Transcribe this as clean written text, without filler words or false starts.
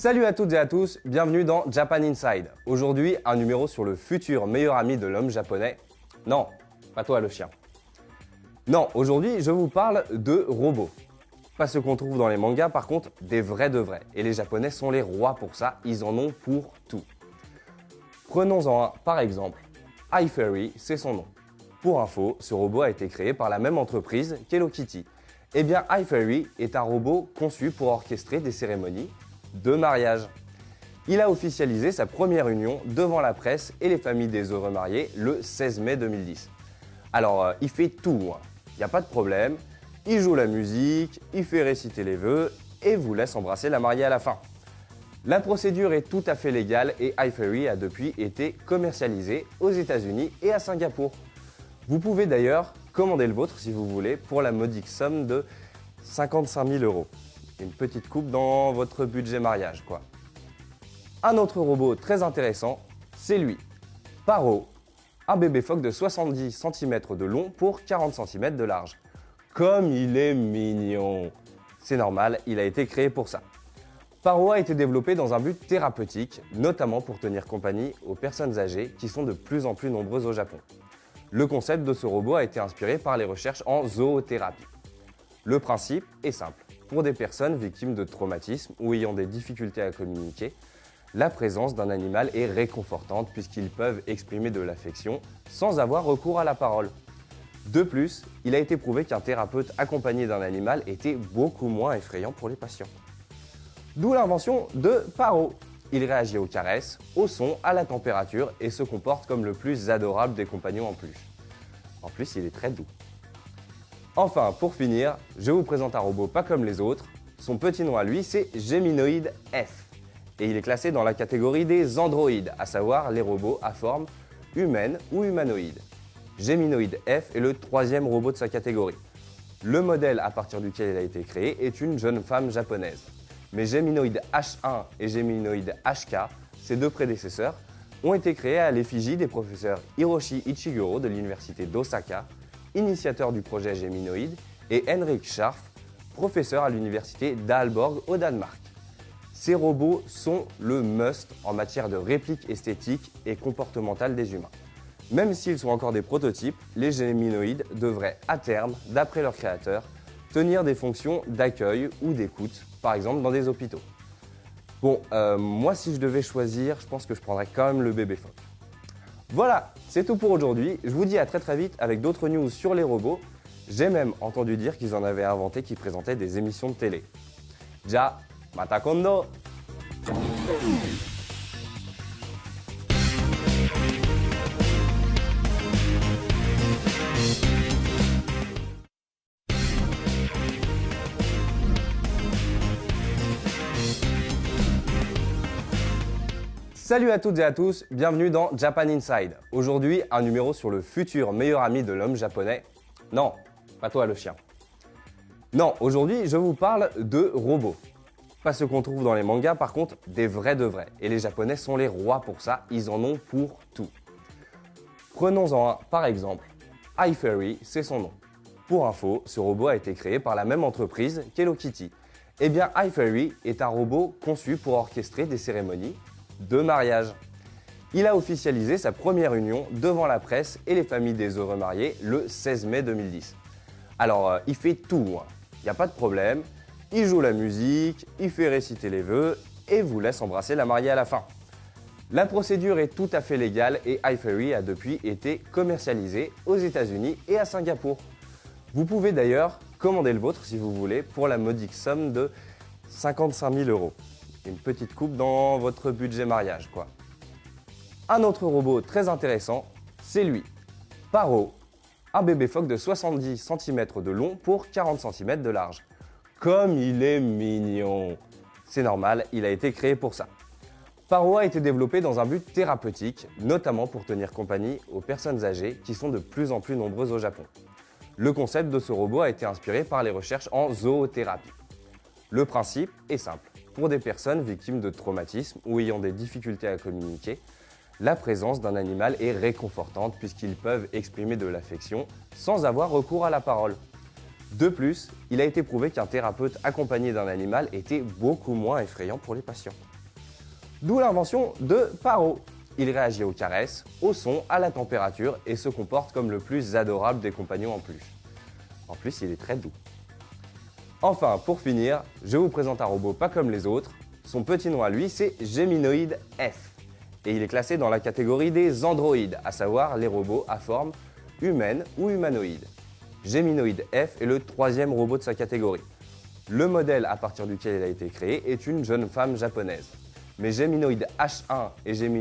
Salut à toutes et à tous, bienvenue dans Japan Inside. Aujourd'hui, un numéro sur le futur meilleur ami de l'homme japonais. Non, pas toi le chien. Non, aujourd'hui, je vous parle de robots. Pas ceux qu'on trouve dans les mangas, par contre, des vrais de vrais. Et les Japonais sont les rois pour ça, ils en ont pour tout. Prenons-en un, par exemple. iFairy, c'est son nom. Pour info, ce robot a été créé par la même entreprise qu'Hello Kitty. Eh bien, iFairy est un robot conçu pour orchestrer des cérémonies de mariage. Il a officialisé sa première union devant la presse et les familles des heureux mariés le 16 mai 2010. Alors, il fait tout, il n'y a pas de problème. Il joue la musique, il fait réciter les vœux et vous laisse embrasser la mariée à la fin. La procédure est tout à fait légale et iFairy a depuis été commercialisé aux États-Unis et à Singapour. Vous pouvez d'ailleurs commander le vôtre si vous voulez pour la modique somme de 55 000 €. Une petite coupe dans votre budget mariage, quoi. Un autre robot très intéressant, c'est lui. Paro, un bébé phoque de 70 cm de long pour 40 cm de large. Comme il est mignon! C'est normal, il a été créé pour ça. Paro a été développé dans un but thérapeutique, notamment pour tenir compagnie aux personnes âgées qui sont de plus en plus nombreuses au Japon. Le concept de ce robot a été inspiré par les recherches en zoothérapie. Le principe est simple. Pour des personnes victimes de traumatismes ou ayant des difficultés à communiquer, la présence d'un animal est réconfortante puisqu'ils peuvent exprimer de l'affection sans avoir recours à la parole. De plus, il a été prouvé qu'un thérapeute accompagné d'un animal était beaucoup moins effrayant pour les patients. D'où l'invention de Paro. Il réagit aux caresses, au son, à la température et se comporte comme le plus adorable des compagnons en peluche. En plus, il est très doux. Enfin, pour finir, je vous présente un robot pas comme les autres. Son petit nom à lui, c'est Geminoid F. Et il est classé dans la catégorie des androïdes, à savoir les robots à forme humaine ou humanoïde. Geminoid F est le troisième robot de sa catégorie. Le modèle à partir duquel il a été créé est une jeune femme japonaise. Mais Geminoid H1 et Geminoid HK, ses deux prédécesseurs, ont été créés à l'effigie des professeurs Hiroshi Ichiguro de l'université d'Osaka, initiateur du projet Geminoid, et Henrik Scharf, professeur à l'université d'Aalborg au Danemark. Ces robots sont le must en matière de réplique esthétique et comportementale des humains. Même s'ils sont encore des prototypes, les Geminoïdes devraient à terme, d'après leurs créateurs, tenir des fonctions d'accueil ou d'écoute, par exemple dans des hôpitaux. Bon, moi si je devais choisir, je pense que je prendrais quand même le bébé phoque. Voilà, c'est tout pour aujourd'hui. Je vous dis à très vite avec d'autres news sur les robots. J'ai même entendu dire qu'ils en avaient inventé qui présentaient des émissions de télé. Ja, mata kondo! Salut à toutes et à tous, bienvenue dans Japan Inside. Aujourd'hui, un numéro sur le futur meilleur ami de l'homme japonais. Non, pas toi le chien. Non, aujourd'hui, je vous parle de robots. Pas ceux qu'on trouve dans les mangas, par contre, des vrais de vrais. Et les Japonais sont les rois pour ça, ils en ont pour tout. Prenons-en un, par exemple. iFairy, c'est son nom. Pour info, ce robot a été créé par la même entreprise qu'Hello Kitty. Eh bien, iFairy est un robot conçu pour orchestrer des cérémonies de mariage. Il a officialisé sa première union devant la presse et les familles des heureux mariés le 16 mai 2010. Alors, il fait tout, il n'y a pas de problème. Il joue la musique, il fait réciter les vœux et vous laisse embrasser la mariée à la fin. La procédure est tout à fait légale et iFairy a depuis été commercialisé aux États-Unis et à Singapour. Vous pouvez d'ailleurs commander le vôtre si vous voulez pour la modique somme de 55 000 €. Une petite coupe dans votre budget mariage, quoi. Un autre robot très intéressant, c'est lui. Paro, un bébé phoque de 70 cm de long pour 40 cm de large. Comme il est mignon! C'est normal, il a été créé pour ça. Paro a été développé dans un but thérapeutique, notamment pour tenir compagnie aux personnes âgées qui sont de plus en plus nombreuses au Japon. Le concept de ce robot a été inspiré par les recherches en zoothérapie. Le principe est simple. Pour des personnes victimes de traumatismes ou ayant des difficultés à communiquer, la présence d'un animal est réconfortante puisqu'ils peuvent exprimer de l'affection sans avoir recours à la parole. De plus, il a été prouvé qu'un thérapeute accompagné d'un animal était beaucoup moins effrayant pour les patients. D'où l'invention de Paro. Il réagit aux caresses, au son, à la température et se comporte comme le plus adorable des compagnons en peluche. En plus, il est très doux. Enfin, pour finir, je vous présente un robot pas comme les autres. Son petit nom à lui, c'est Geminoid F. Et il est classé dans la catégorie des androïdes, à savoir les robots à forme humaine ou humanoïde. Geminoid F est le 3e robot de sa catégorie. Le modèle à partir duquel il a été créé est une jeune femme japonaise. Mais Geminoid H1 et Geminoid